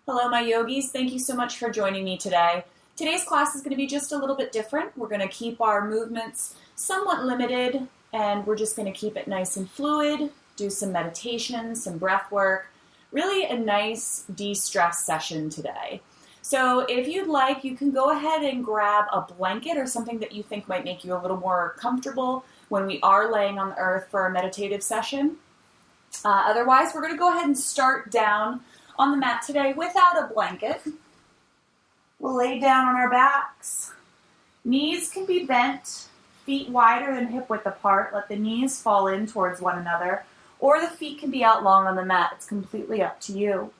Hello, my yogis. Thank you so much for joining me today. Today's class is going to be just a little bit different. We're going to keep our movements somewhat limited, and we're just going to keep it nice and fluid, do some meditation, some breath work, really a nice de-stress session today. So if you'd like, you can go ahead and grab a blanket or something that you think might make you a little more comfortable when we are laying on the earth for a meditative session. Otherwise, we're going to go ahead and start down on the mat today without a blanket. We'll lay down on our backs. Knees can be bent, feet wider than hip width apart. Let the knees fall in towards one another, or the feet can be out long on the mat. It's completely up to you.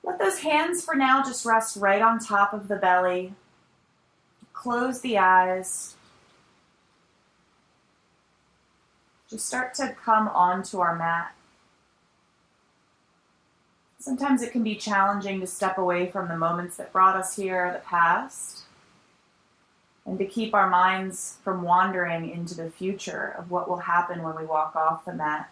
Let those hands for now just rest right on top of the belly. Close the eyes. Just start to come onto our mat. Sometimes it can be challenging to step away from the moments that brought us here, the past, and to keep our minds from wandering into the future of what will happen when we walk off the mat.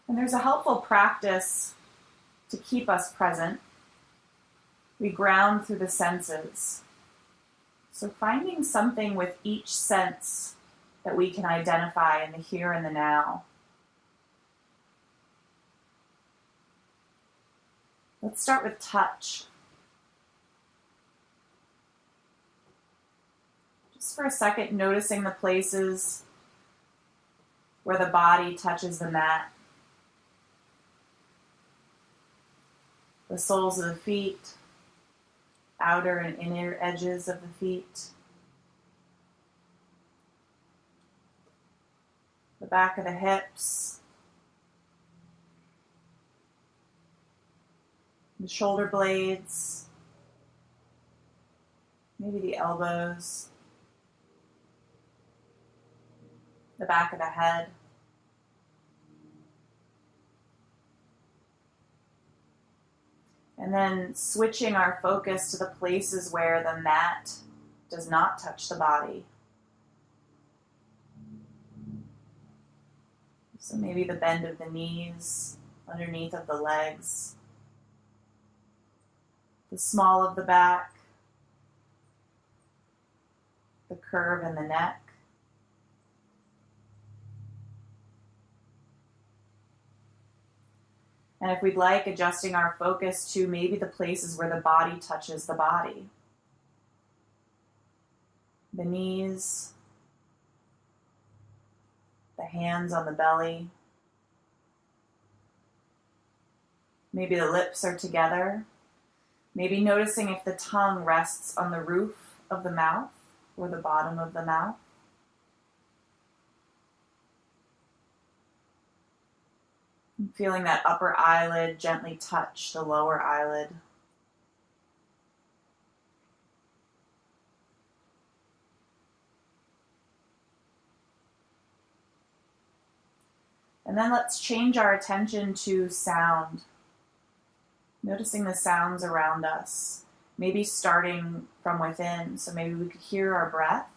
And there's a helpful practice to keep us present. We ground through the senses. So finding something with each sense that we can identify in the here and the now. Let's start with touch. Just for a second, noticing the places where the body touches the mat. The soles of the feet, outer and inner edges of the feet. The back of the hips, the shoulder blades, maybe the elbows, the back of the head. And then switching our focus to the places where the mat does not touch the body. So maybe the bend of the knees, underneath of the legs, the small of the back, the curve in the neck. And if we'd like, adjusting our focus to maybe the places where the body touches the body. The knees, the hands on the belly. Maybe the lips are together. Maybe noticing if the tongue rests on the roof of the mouth or the bottom of the mouth. And feeling that upper eyelid gently touch the lower eyelid. And then let's change our attention to sound. Noticing the sounds around us. Maybe starting from within. So maybe we could hear our breath.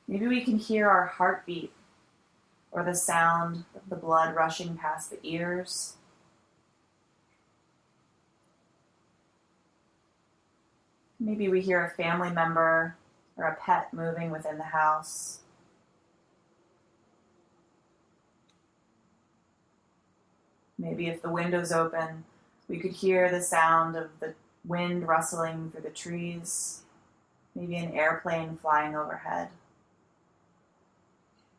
Maybe we can hear our heartbeat or the sound of the blood rushing past the ears. Maybe we hear a family member or a pet moving within the house. Maybe if the window's open, we could hear the sound of the wind rustling through the trees, maybe an airplane flying overhead.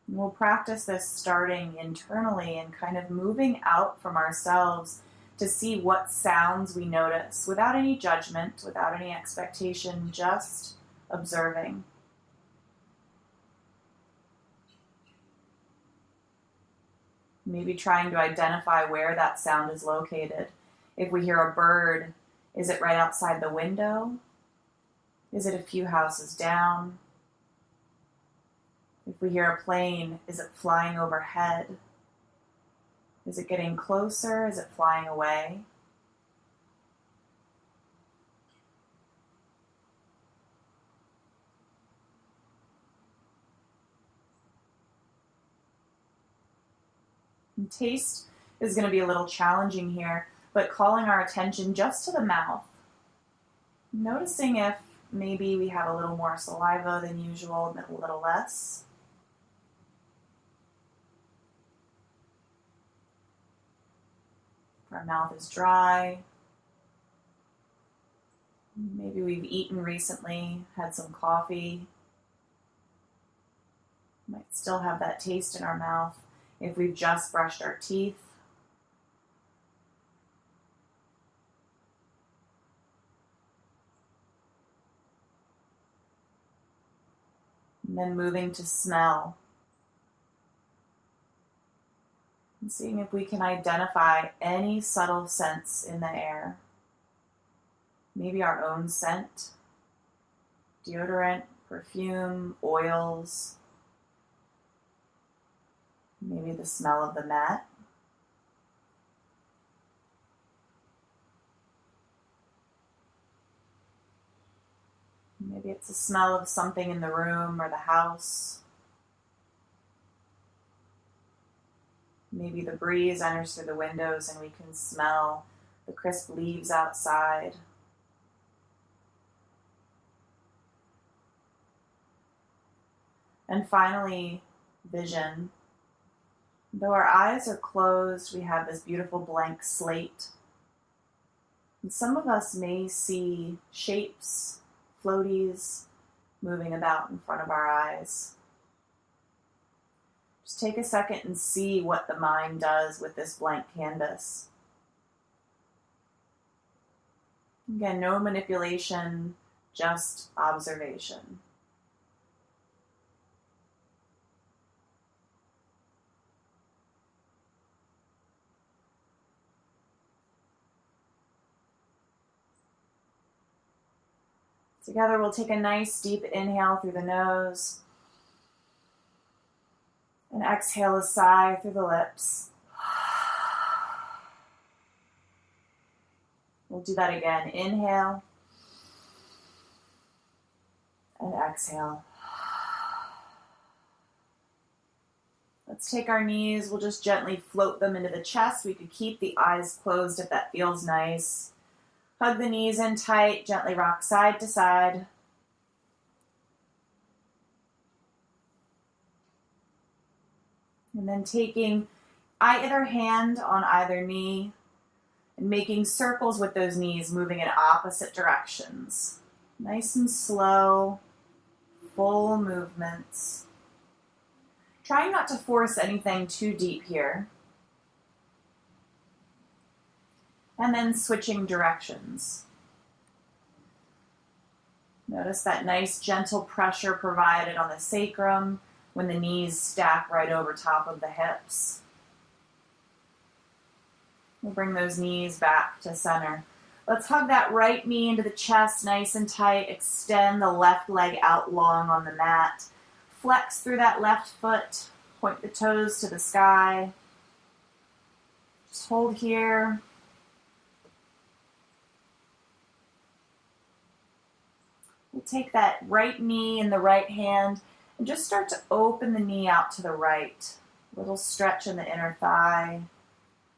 And we'll practice this starting internally and kind of moving out from ourselves to see what sounds we notice without any judgment, without any expectation, just observing. Maybe trying to identify where that sound is located. If we hear a bird, is it right outside the window? Is it a few houses down? If we hear a plane, is it flying overhead? Is it getting closer? Is it flying away? And taste is going to be a little challenging here, but calling our attention just to the mouth. Noticing if maybe we have a little more saliva than usual, a little less. If our mouth is dry. Maybe we've eaten recently, had some coffee. Might still have that taste in our mouth if we've just brushed our teeth. And then moving to smell. And seeing if we can identify any subtle scents in the air. Maybe our own scent, deodorant, perfume, oils, maybe the smell of the mat. Maybe it's the smell of something in the room or the house. Maybe the breeze enters through the windows and we can smell the crisp leaves outside. And finally, vision. Though our eyes are closed, we have this beautiful blank slate. And some of us may see shapes, floaties, moving about in front of our eyes. Just take a second and see what the mind does with this blank canvas. Again, no manipulation, just observation. Together, we'll take a nice deep inhale through the nose and exhale a sigh through the lips. We'll do that again. Inhale and exhale. Let's take our knees. We'll just gently float them into the chest. We could keep the eyes closed if that feels nice. Hug the knees in tight, gently rock side to side. And then taking either hand on either knee and making circles with those knees, moving in opposite directions. Nice and slow, full movements. Trying not to force anything too deep here. And then switching directions. Notice that nice gentle pressure provided on the sacrum when the knees stack right over top of the hips. We'll bring those knees back to center. Let's hug that right knee into the chest nice and tight. Extend the left leg out long on the mat. Flex through that left foot. Point the toes to the sky. Just hold here. We'll take that right knee in the right hand and just start to open the knee out to the right. A little stretch in the inner thigh,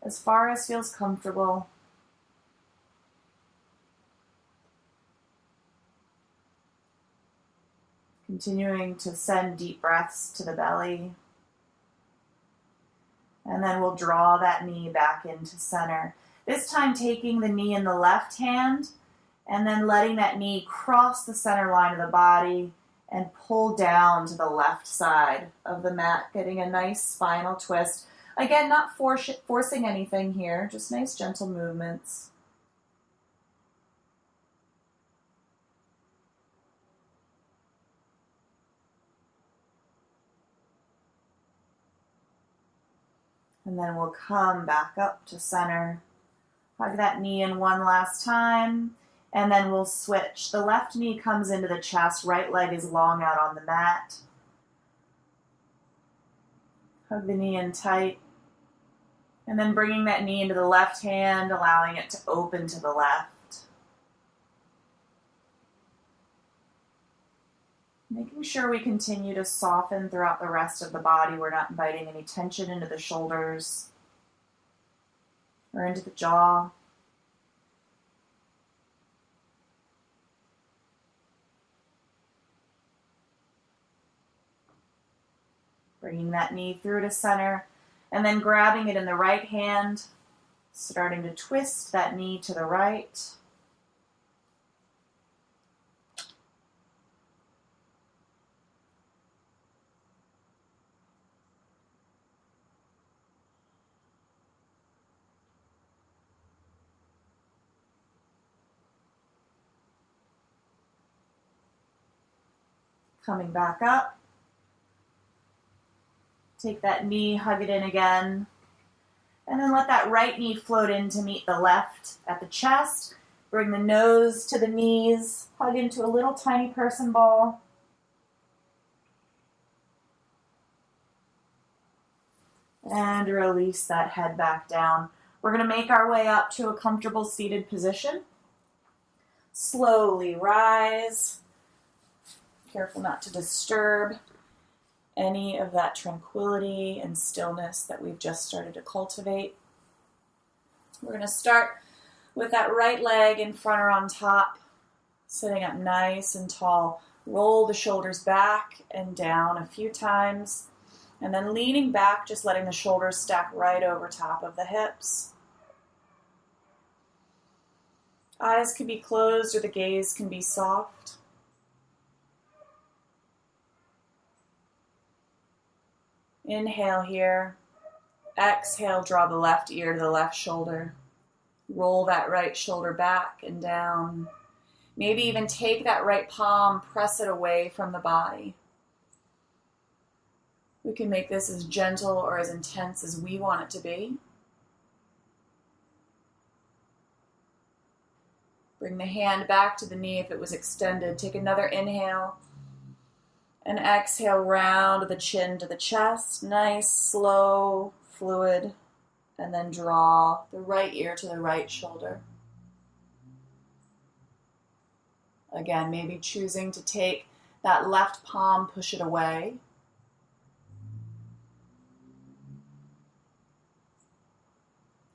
as far as feels comfortable. Continuing to send deep breaths to the belly. And then we'll draw that knee back into center. This time taking the knee in the left hand and then letting that knee cross the center line of the body and pull down to the left side of the mat, getting a nice spinal twist. Again, not forcing anything here, just nice gentle movements. And then we'll come back up to center. Hug that knee in one last time. And then we'll switch. The left knee comes into the chest, right leg is long out on the mat. Hug the knee in tight. And then bringing that knee into the left hand, allowing it to open to the left. Making sure we continue to soften throughout the rest of the body. We're not inviting any tension into the shoulders or into the jaw. Bringing that knee through to center, and then grabbing it in the right hand, starting to twist that knee to the right. Coming back up. Take that knee, hug it in again, and then let that right knee float in to meet the left at the chest. Bring the nose to the knees, hug into a little tiny person ball. And release that head back down. We're going to make our way up to a comfortable seated position. Slowly rise. Careful not to disturb any of that tranquility and stillness that we've just started to cultivate. We're going to start with that right leg in front or on top, sitting up nice and tall. Roll the shoulders back and down a few times, and then leaning back, just letting the shoulders stack right over top of the hips. Eyes can be closed or the gaze can be soft. Inhale here. Exhale, draw the left ear to the left shoulder. Roll that right shoulder back and down. Maybe even take that right palm, press it away from the body. We can make this as gentle or as intense as we want it to be. Bring the hand back to the knee if it was extended. Take another inhale. And exhale, round the chin to the chest. Nice, slow, fluid. And then draw the right ear to the right shoulder. Again, maybe choosing to take that left palm, push it away.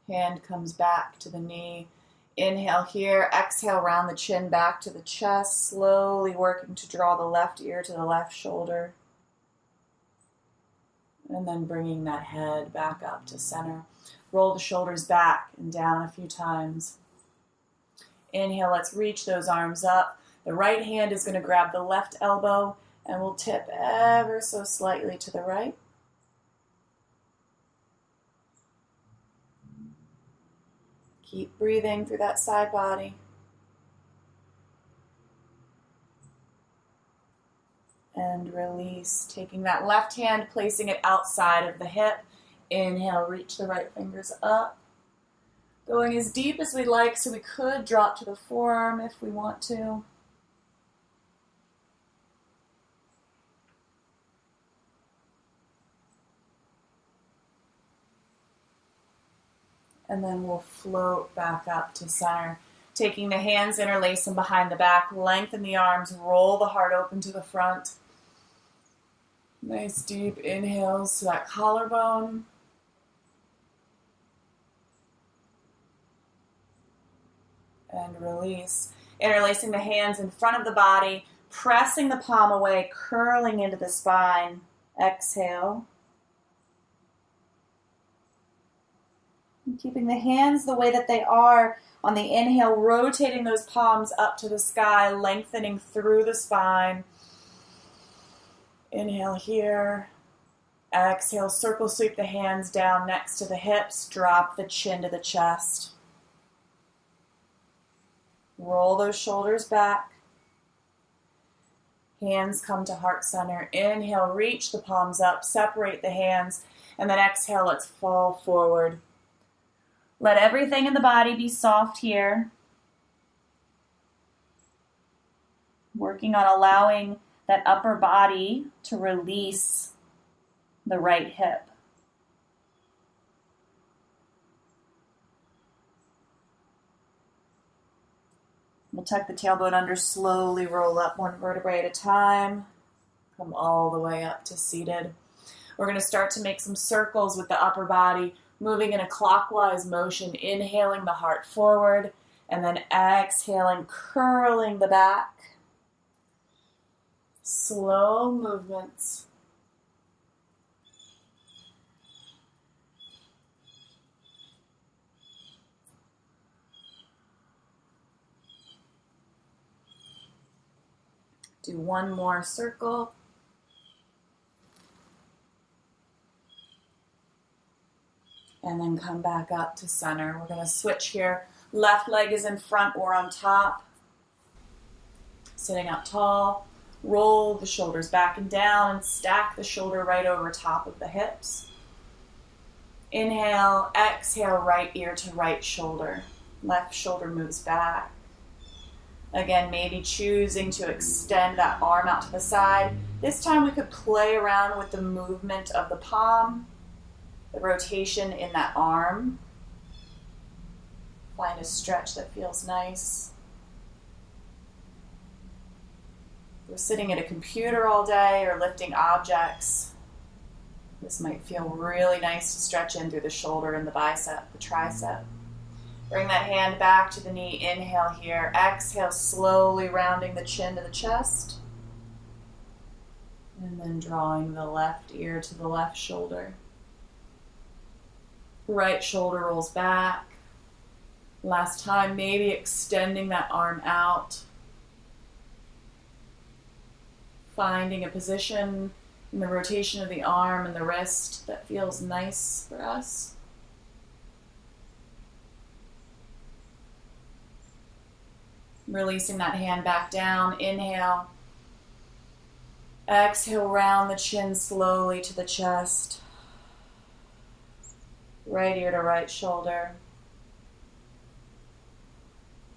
Hand comes back to the knee. Inhale here, exhale, round the chin back to the chest, slowly working to draw the left ear to the left shoulder. And then bringing that head back up to center. Roll the shoulders back and down a few times. Inhale, let's reach those arms up. The right hand is going to grab the left elbow and we'll tip ever so slightly to the right. Keep breathing through that side body. And release. Taking that left hand, placing it outside of the hip. Inhale, reach the right fingers up. Going as deep as we'd like, so we could drop to the forearm if we want to. And then we'll float back up to center. Taking the hands, interlace them behind the back, lengthen the arms, roll the heart open to the front. Nice deep inhales to that collarbone. And release. Interlacing the hands in front of the body, pressing the palm away, curling into the spine. Exhale. And keeping the hands the way that they are on the inhale, rotating those palms up to the sky, lengthening through the spine. Inhale here. Exhale, circle sweep the hands down next to the hips, drop the chin to the chest. Roll those shoulders back. Hands come to heart center. Inhale, reach the palms up, separate the hands, and then exhale, let's fall forward. Let everything in the body be soft here. Working on allowing that upper body to release the right hip. We'll tuck the tailbone under, slowly roll up one vertebrae at a time. Come all the way up to seated. We're going to start to make some circles with the upper body, moving in a clockwise motion, inhaling the heart forward, and then exhaling, curling the back. Slow movements. Do one more circle. And then come back up to center. We're going to switch here. Left leg is in front or on top. Sitting up tall. Roll the shoulders back and down and stack the shoulder right over top of the hips. Inhale, exhale, right ear to right shoulder. Left shoulder moves back. Again, maybe choosing to extend that arm out to the side. This time we could play around with the movement of the palm, the rotation in that arm. Find a stretch that feels nice. If we're sitting at a computer all day or lifting objects, this might feel really nice to stretch in through the shoulder and the bicep, the tricep. Bring that hand back to the knee. Inhale here. Exhale, slowly rounding the chin to the chest. And then drawing the left ear to the left shoulder. Right shoulder rolls back. Last time, maybe extending that arm out. Finding a position in the rotation of the arm and the wrist that feels nice for us. Releasing that hand back down. Inhale. Exhale, round the chin slowly to the chest. Right ear to right shoulder.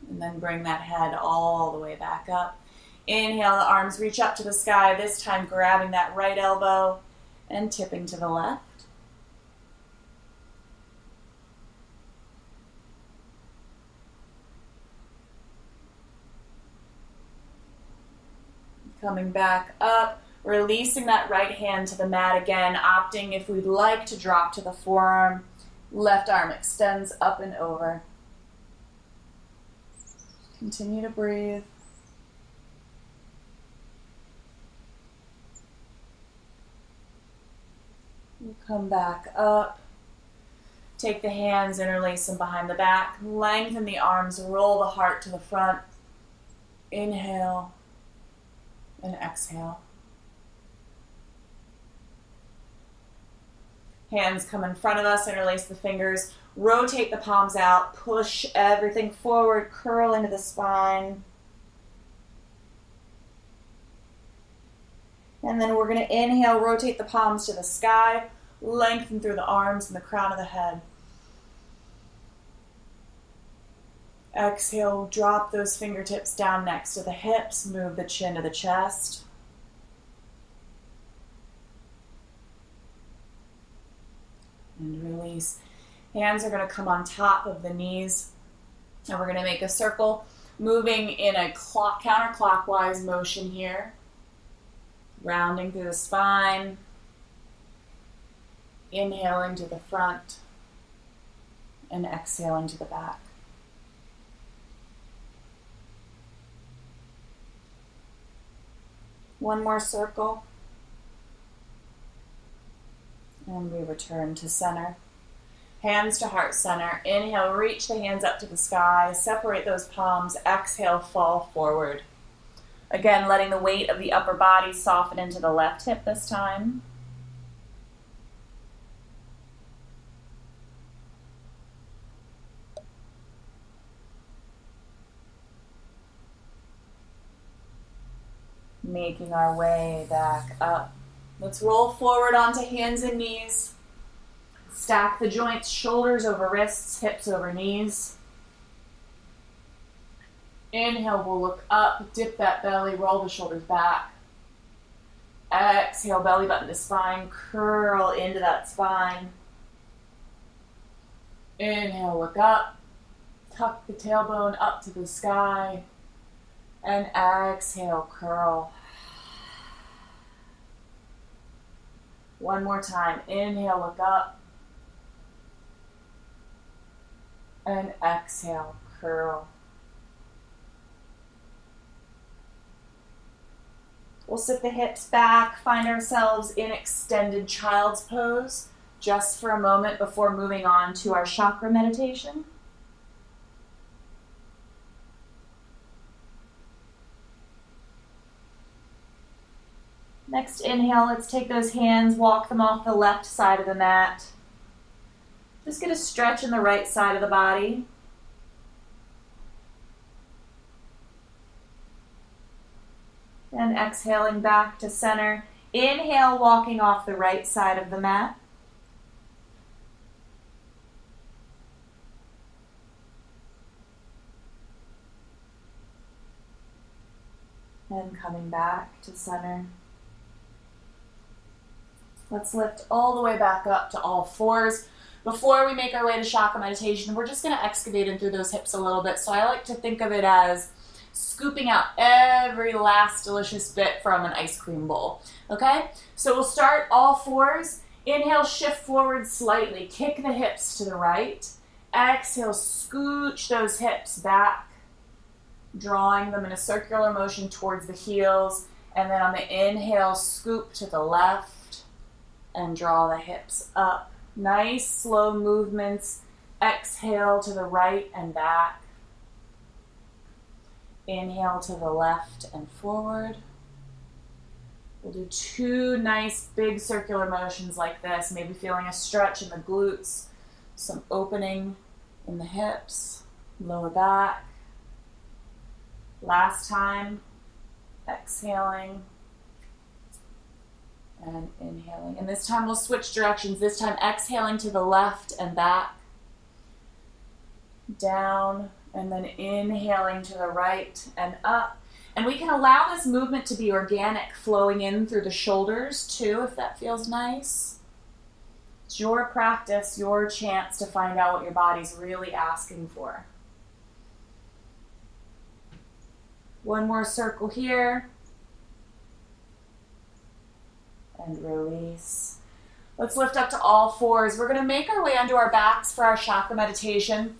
And then bring that head all the way back up. Inhale, the arms reach up to the sky, this time grabbing that right elbow and tipping to the left. Coming back up, releasing that right hand to the mat again, opting if we'd like to drop to the forearm. Left arm extends up and over. Continue to breathe. We'll come back up. Take the hands, interlace them behind the back. Lengthen the arms, roll the heart to the front. Inhale. And exhale. Hands come in front of us, interlace the fingers, rotate the palms out, push everything forward, curl into the spine. And then we're going to inhale, rotate the palms to the sky, lengthen through the arms and the crown of the head. Exhale, drop those fingertips down next to the hips, move the chin to the chest. And release. Hands are going to come on top of the knees. And we're going to make a circle, moving in a counterclockwise motion here. Rounding through the spine. Inhaling to the front. And exhaling to the back. One more circle. And we return to center. Hands to heart center. Inhale, reach the hands up to the sky. Separate those palms. Exhale, fall forward. Again, letting the weight of the upper body soften into the left hip this time. Making our way back up. Let's roll forward onto hands and knees. Stack the joints, shoulders over wrists, hips over knees. Inhale, we'll look up, dip that belly, roll the shoulders back. Exhale, belly button to spine, curl into that spine. Inhale, look up, tuck the tailbone up to the sky. And exhale, curl. One more time. Inhale, look up. And exhale, curl. We'll sit the hips back, find ourselves in extended child's pose just for a moment before moving on to our chakra meditation. Next inhale, let's take those hands, walk them off the left side of the mat. Just get a stretch in the right side of the body. And exhaling back to center. Inhale, walking off the right side of the mat. And coming back to center. Let's lift all the way back up to all fours. Before we make our way to chakra meditation, we're just going to excavate in through those hips a little bit. So I like to think of it as scooping out every last delicious bit from an ice cream bowl. Okay? So we'll start all fours. Inhale, shift forward slightly. Kick the hips to the right. Exhale, scooch those hips back, drawing them in a circular motion towards the heels. And then on the inhale, scoop to the left and draw the hips up. Nice slow movements. Exhale to the right and back. Inhale to the left and forward. We'll do 2 nice big circular motions like this, maybe feeling a stretch in the glutes, some opening in the hips, lower back. Last time, exhaling and inhaling. And this time we'll switch directions. This time exhaling to the left and back, down, and then inhaling to the right and up. And we can allow this movement to be organic, flowing in through the shoulders too, if that feels nice. It's your practice, your chance to find out what your body's really asking for. One more circle here. And release. Let's lift up to all fours. We're going to make our way onto our backs for our chakra meditation.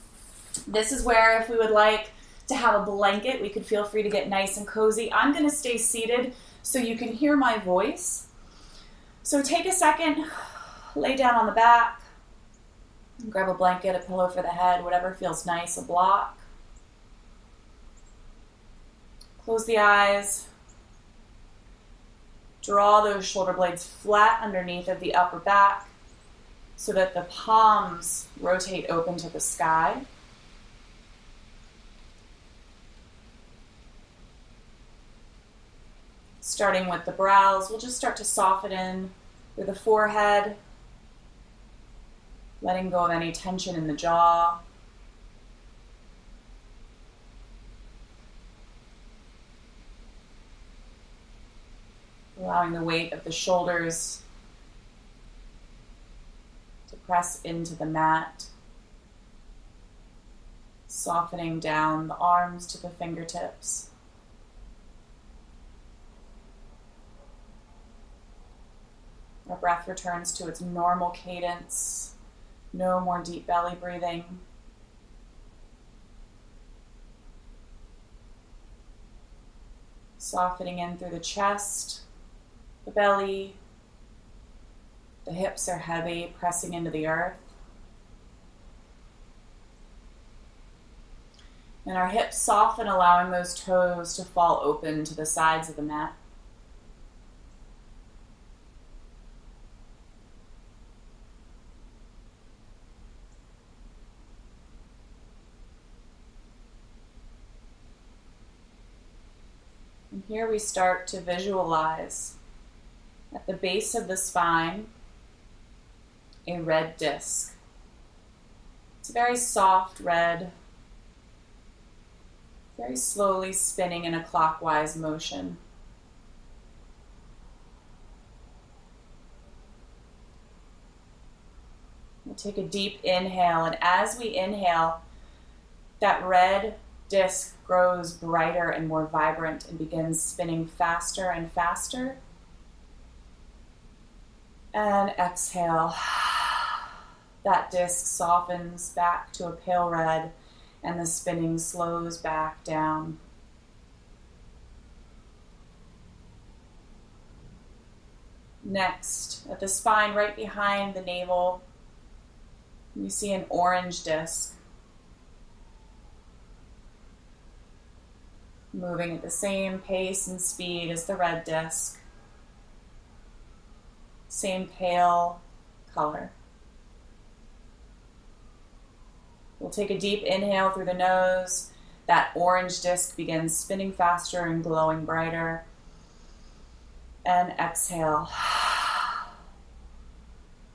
This is where, if we would like to have a blanket, we could feel free to get nice and cozy. I'm going to stay seated so you can hear my voice. So take a second, lay down on the back, grab a blanket, a pillow for the head, whatever feels nice, a block. Close the eyes. Draw those shoulder blades flat underneath of the upper back so that the palms rotate open to the sky. Starting with the brows, we'll just start to soften in through the forehead, letting go of any tension in the jaw. Allowing the weight of the shoulders to press into the mat. Softening down the arms to the fingertips. Our breath returns to its normal cadence. No more deep belly breathing. Softening in through the chest, the belly. The hips are heavy, pressing into the earth. And our hips soften, allowing those toes to fall open to the sides of the mat. And here we start to visualize at the base of the spine a red disc. It's a very soft red, very slowly spinning in a clockwise motion. We'll take a deep inhale, and as we inhale, that red disc grows brighter and more vibrant and begins spinning faster and faster. And exhale. That disc softens back to a pale red and the spinning slows back down. Next, at the spine right behind the navel, you see an orange disc moving at the same pace and speed as the red disc. Same pale color. We'll take a deep inhale through the nose. That orange disc begins spinning faster and glowing brighter. And exhale.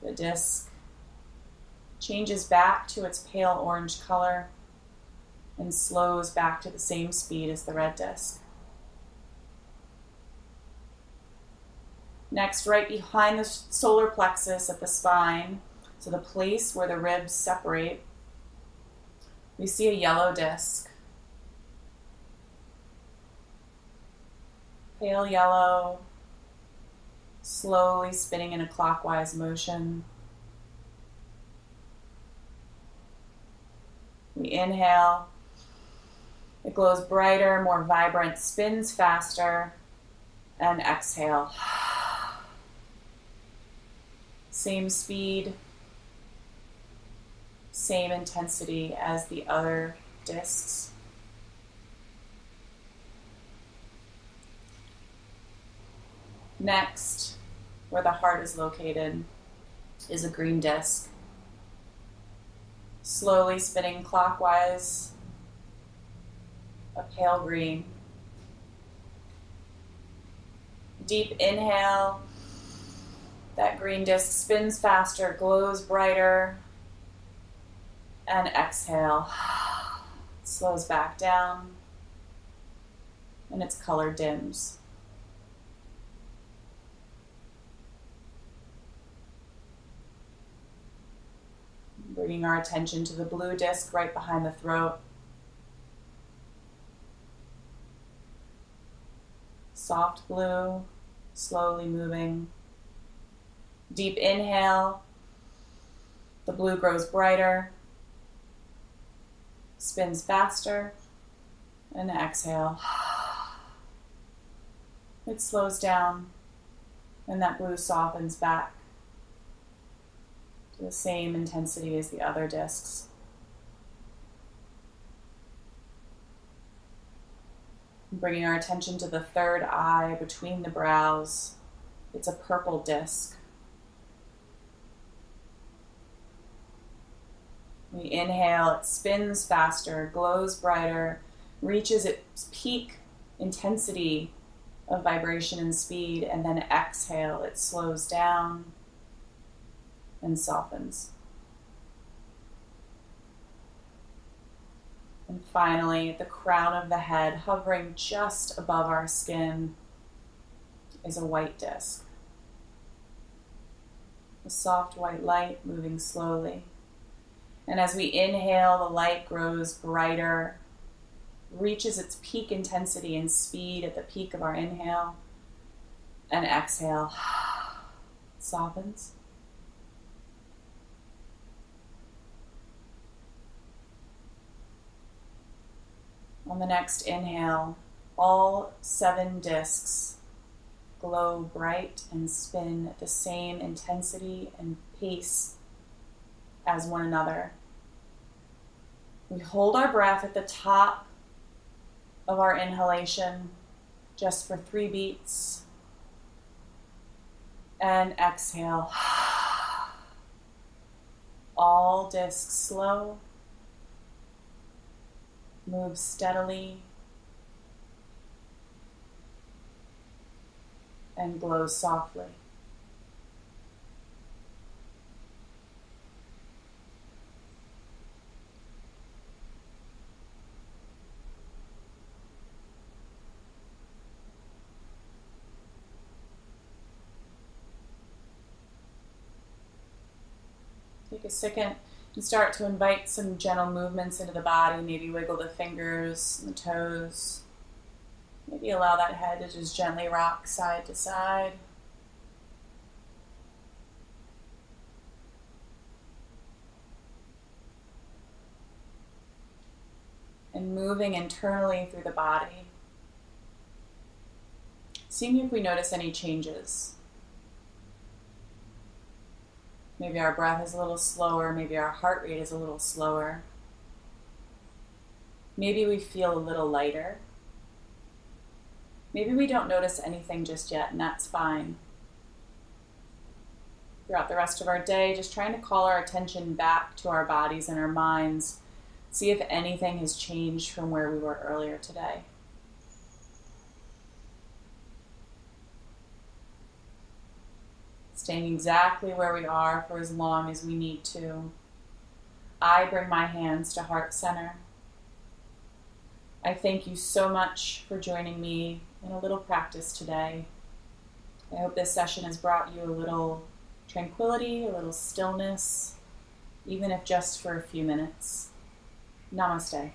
The disc changes back to its pale orange color and slows back to the same speed as the red disc. Next, right behind the solar plexus at the spine, so the place where the ribs separate, we see a yellow disc. Pale yellow, slowly spinning in a clockwise motion. We inhale. It glows brighter, more vibrant, spins faster, and exhale. Same speed, same intensity as the other discs. Next, where the heart is located, is a green disc. Slowly spinning clockwise, a pale green. Deep inhale. That green disc spins faster, glows brighter, and exhale. It slows back down, and its color dims. Bringing our attention to the blue disc right behind the throat. Soft blue, slowly moving. Deep inhale. The blue grows brighter, spins faster, and exhale. It slows down, and that blue softens back to the same intensity as the other discs. Bringing our attention to the third eye between the brows. It's a purple disc. We inhale, it spins faster, glows brighter, reaches its peak intensity of vibration and speed, and then exhale, it slows down and softens. And finally, at the crown of the head, hovering just above our skin, is a white disc. A soft white light moving slowly. And as we inhale, the light grows brighter, reaches its peak intensity and speed at the peak of our inhale, and exhale, it softens. On the next inhale, all 7 discs glow bright and spin at the same intensity and pace as one another. We hold our breath at the top of our inhalation just for 3 beats. And exhale. All discs slow. Move steadily. And glow softly. Take a second and start to invite some gentle movements into the body. Maybe wiggle the fingers and the toes. Maybe allow that head to just gently rock side to side. and moving internally through the body. Seeing if we notice any changes. Maybe our breath is a little slower, maybe our heart rate is a little slower. Maybe we feel a little lighter. Maybe we don't notice anything just yet, and that's fine. Throughout the rest of our day, just trying to call our attention back to our bodies and our minds, see if anything has changed from where we were earlier today. Staying exactly where we are for as long as we need to. I bring my hands to heart center. I thank you so much for joining me in a little practice today. I hope this session has brought you a little tranquility, a little stillness, even if just for a few minutes. Namaste.